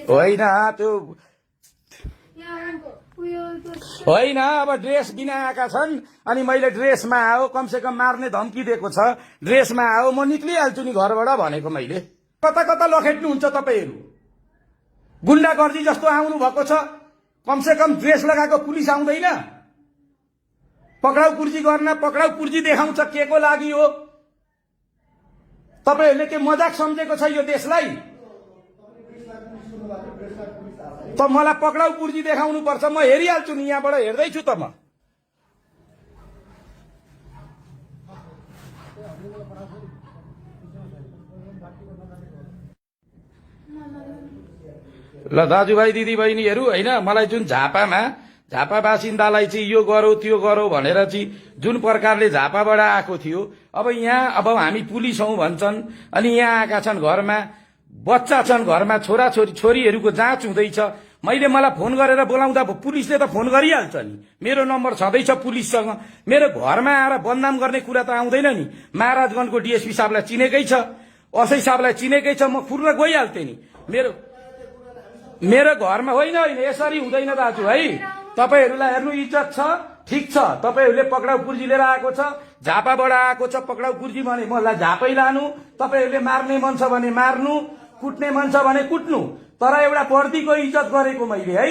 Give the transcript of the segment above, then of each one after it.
होइन त्यो होइन अब ड्रेस बिना आएका छन् अनि मैले ड्रेसमा आओ कमसेकम मार्ने धम्की दिएको छ ड्रेसमा आओ म निक्लिहाल्छु नि घरबाट भनेको मैले कता कता लखेट्नुहुन्छ तपाईहरू गुण्डागर्दी जस्तो आउनु भएको छ कमसेकम ड्रेस लगाएको पुलिस आउँदैन पक्राउ पुर्जी गर्न पक्राउ पुर्जी देखाउँछ के को लागि हो तपाईहरुले के मजाक सम्झेको छ यो देशलाई त मलाई पक्राउ पुर्जी देखाउनु पर्छ म हेरिहाल्छु नि यहाँबाट हेर्दै छु त म ल दाजुभाइ दिदीबहिनीहरु हैन मलाई जुन झापा बासिन्दालाई चाहिँ यो गरौ त्यो गरौ भनेर चाहिँ जुन प्रकारले झापाबाट आएको थियो अब यहाँ अब हामी पुलिस हौं भन्छन् अनि यहाँ आएका छन् घरमा बच्चा छन् घरमा छोरा छोरी छोरीहरुको जाँच हुँदैछ मलाई फोन गरेर बोलाउँदा पुलिसले त फोन गरिहाल्छ नि मेरो नम्बर छँदैछ पुलिससँग मेरो घरमा आएर बदनाम गर्ने कुरा त आउँदैन नि महाराजगञ्जको डीएसपी साहबलाई चिनेकै छ असै साहबलाई चिनेकै छ म फुर्न गइहाल्थे नि मेरो घरमा होइन यसरी हुँदैन दाजु है तपाईहरुलाई हेर्नु इज्जत छ ठीक छ तपाईहरुले पक्राउ पुर्जी लिएर आएको छ झापाबाट आएको छ पक्राउ पुर्जी भने मलाई झापै लानु तपाईहरुले मार्ने मन छ भने मार्नु कुट्ने मन छ भने कुट्नु तर एउटा वर्दीको इज्जत गरेको मैले है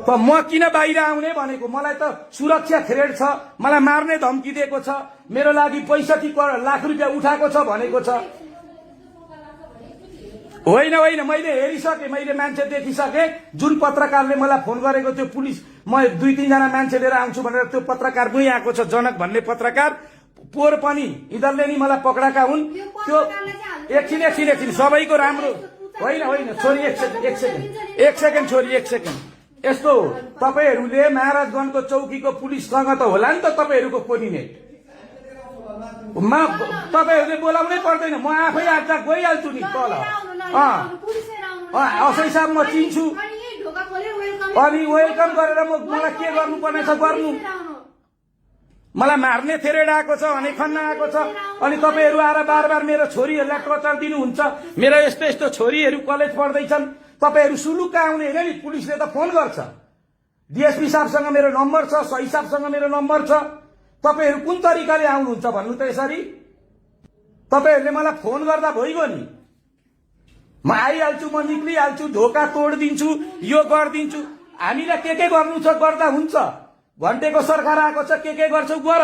त म किन बाहिर आउने भनेको मलाई त सुरक्षा थ्रेड छ मलाई मार्ने धम्की दिएको छ मेरो लागि 65 लाख रुपैयाँ उठाएको छ भनेको छ होइन होइन मैले हेरिसके मैले मान्छे देखिसके जुन पत्रकारले मलाई फोन गरेको त्यो पुलिस म 2-3 जना मान्छे लिएर आउँछु भनेर त्यो पत्रकार पनि आएको छ जनक भन्ने पत्रकार पोर पनि इदरले नि मलाई पक्राका हुन् त्यो एकछिन सबैको राम्रो होइन छोरी एक सेकेन्ड छोरी एक सेकेन्ड यस्तो तपाईहरुले महाराजगञ्जको चौकीको पुलिससँग त होला नि त तपाईहरुको कोर्डिनेट तपाईहरुले बोलाउनै पर्दैन म आफै आज गइहाल्छु नि तल असै साहब म चिन्छु अनि वेलकम गरेर मलाई के गर्नुपर्ने छ गर्नु मलाई मार्ने थेरेड आएको छ अनि खन्न आएको छ अनि तपाईहरु आएर बार मेरो छोरीहरुलाई टर्चर दिनुहुन्छ मेरो यस्तो छोरीहरु कलेज पढ्दैछन् तपाईहरु सुलुक्क आउने हैन नि पुलिसले त फोन गर्छ डीएसपी साहबसँग मेरो नम्बर छ सही साहबसँग मेरो नम्बर छ तपाईहरु कुन तरिकाले आउनुहुन्छ भन्नु त यसरी तपाईहरुले मलाई फोन गर्दा भइगयो नि म आइहाल्छु म निक्लिहाल्छु ढोका तोड्दिन्छु यो गर्दिन्छु हामीलाई के गर्नु छ गर्दा हुन्छ घण्टेको सरकार आएको छ के गर्छौ गर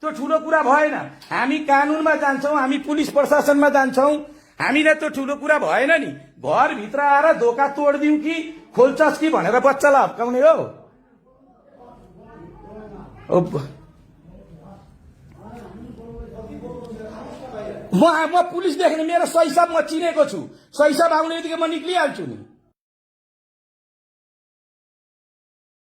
त्यो ठुलो कुरा भएन हामी कानुनमा जान्छौं हामी पुलिस प्रशासनमा जान्छौं हामीलाई त्यो ठुलो कुरा भएन नि घर भित्र आएर ढोका तोड्दिउ कि खोल्छस् कि भनेर बच्चालाई हप्काउने हो म पुलिस देख्ने मेरो सही साहब म चिनेको छु सही साहब आउने बित्तिकै म निक्लिहाल्छु नि